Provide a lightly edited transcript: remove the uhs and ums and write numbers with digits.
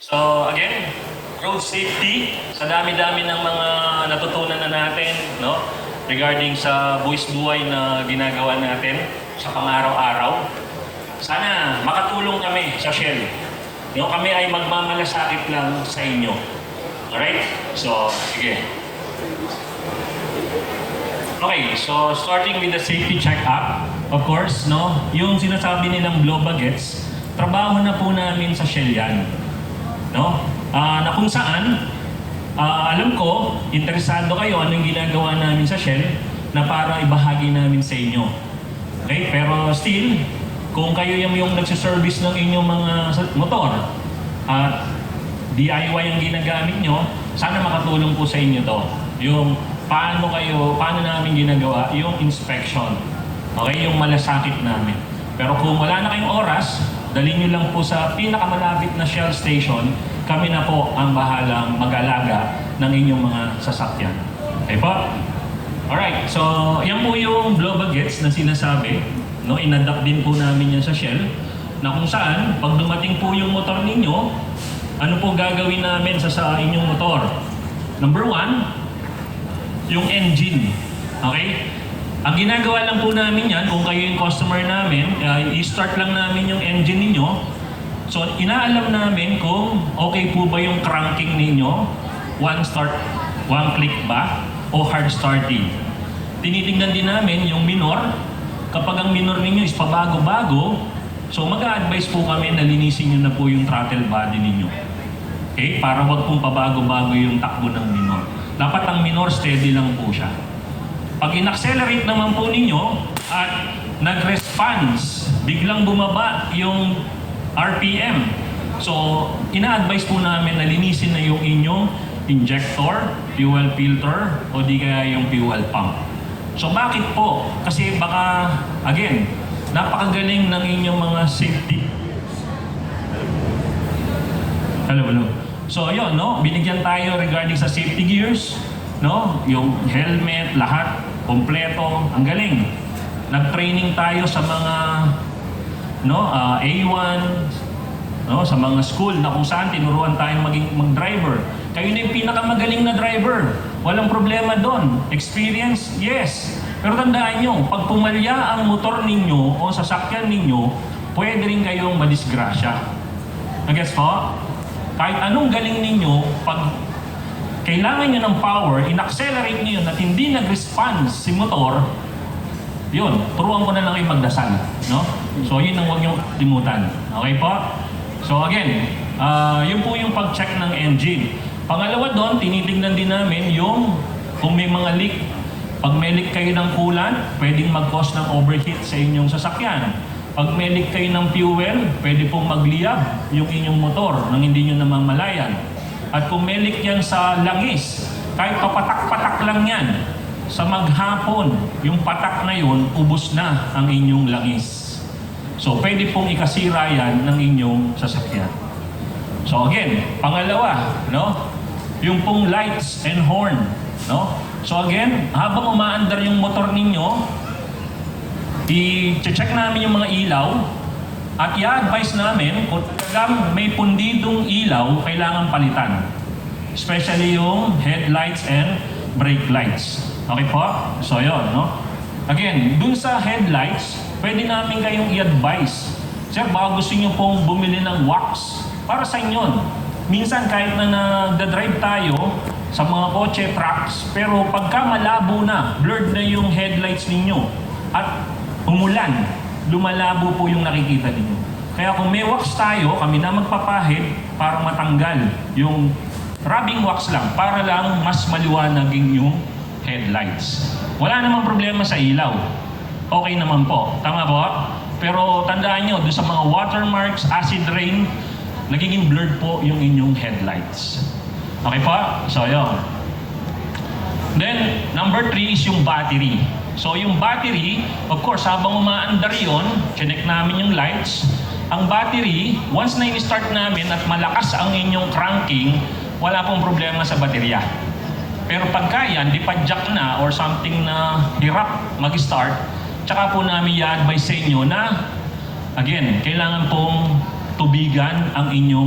So again, road safety, sa dami-dami ng mga natutunan na natin, no? Regarding sa buwis buhay na ginagawa natin sa pang-araw-araw. Sana makatulong kami sa Shell. No, kami ay magmamalasakit lang sa inyo. Alright? So, sige. Okay, so starting with the safety check-up, of course, no, yung sinasabi nilang blow bagets, trabaho na po namin sa Shell yan. No? Na kung saan, alam ko, interesado kayo anong ginagawa namin sa Shell na para ibahagi namin sa inyo. Okay? Pero still, kung kayo yung nagsiservice ng inyong mga motor at DIY ang ginagamit nyo, sana makatulong po sa inyo to. Yung paano namin ginagawa yung inspection. Okay? Yung malasakit namin. Pero kung wala na kayong oras, dalhin nyo lang po sa pinakamalapit na Shell station, kami na po ang bahalang mag-alaga ng inyong mga sasakyan. Okay po? Alright, so yan po yung blow bagets na sinasabi. No, in-adapt din po namin yan sa Shell, na kung saan, pag dumating po yung motor ninyo, ano po gagawin namin sa inyong motor? Number one, yung engine. Okay? Ang ginagawa lang po namin yan, kung kayo yung customer namin, i-start lang namin yung engine ninyo. So, inaalam namin kung okay po ba yung cranking ninyo, one start, one click ba, o hard starting. Tinitingnan din namin yung minor. Kapag ang minor ninyo is pabago-bago, so mag-a-advise po kami na linisin nyo na po yung throttle body ninyo. Okay? Para wag pong pabago-bago yung takbo ng minor. Dapat ang minor steady lang po siya. Pag in-accelerate naman po ninyo at nag-response, biglang bumaba yung RPM. So, ina-advise po namin na linisin na yung inyong injector, fuel filter, o di kaya yung fuel pump. So, bakit po? Kasi baka, again, napakagaling ng inyong mga safety. Hello. So, ayun, no? Binigyan tayo regarding sa safety gears, no? Yung helmet, lahat, kompleto, ang galing. Nag-training tayo sa mga A1, no, sa mga school na kung saan tinuruan tayong maging mag-driver. Kayo na yung pinakamagaling na driver. Walang problema doon. Experience, yes. Pero tandaan nyo, pag pumalya ang motor ninyo o sasakyan ninyo, pwede rin kayong madisgrasya. Nag-gets po? Kahit anong galing ninyo, pag kailangan nyo ng power, in-accelerate nyo yun at hindi nag-response si motor, yun, turuan ko na lang kayo magdasal. No? So, yun ang huwag nyo limutan. Okay po? So, again, yun po yung pag-check ng engine. Pangalawa doon, tinitingnan din namin yung kung may mga leak. Pag may leak kayo ng coolant, pwedeng mag-cause ng overheat sa inyong sasakyan. Pag may leak kayo ng fuel, pwede pong magliyab yung inyong motor nang hindi nyo namamalayan. At kung may leak yan sa langis, kahit papatak-patak lang yan, sa maghapon, yung patak na yun, ubos na ang inyong langis. So, pwede pong ikasira yan ng inyong sasakyan. So, again, pangalawa, no? Yung pong lights and horn, no? So, again, habang umaandar yung motor ninyo, i-check namin yung mga ilaw at i-advise namin kung talagang may pundidong ilaw, kailangan palitan. Especially yung headlights and brake lights. Okay po? So, yun, no? Again, dun sa headlights, pwede namin kayong i-advise. Sir, baka gusto nyo pong bumili ng wax para sa inyo. Minsan, kahit na nagdadrive tayo sa mga kotse, trucks, pero pagka malabo na, blurred na yung headlights ninyo, at umulan, lumalabo po yung nakikita ninyo. Kaya kung may wax tayo, kami na magpapahid para matanggal yung rubbing wax lang, para lang mas maliwanagin yung headlights. Wala namang problema sa ilaw. Okay naman po. Tama po? Pero tandaan nyo, doon sa mga watermarks, acid rain, nagiging blurred po yung inyong headlights. Okay po? So, yun. Then, number 3 is yung battery. So, yung battery, of course, habang umaandar yun, chinek namin yung lights. Ang battery, once na i-start namin at malakas ang inyong cranking, wala pong problema sa baterya. Pero pagka yan, dipadjak na or something na hirap mag-start, tsaka po namin i-advise sa inyo na, again, kailangan pong tubigan ang inyong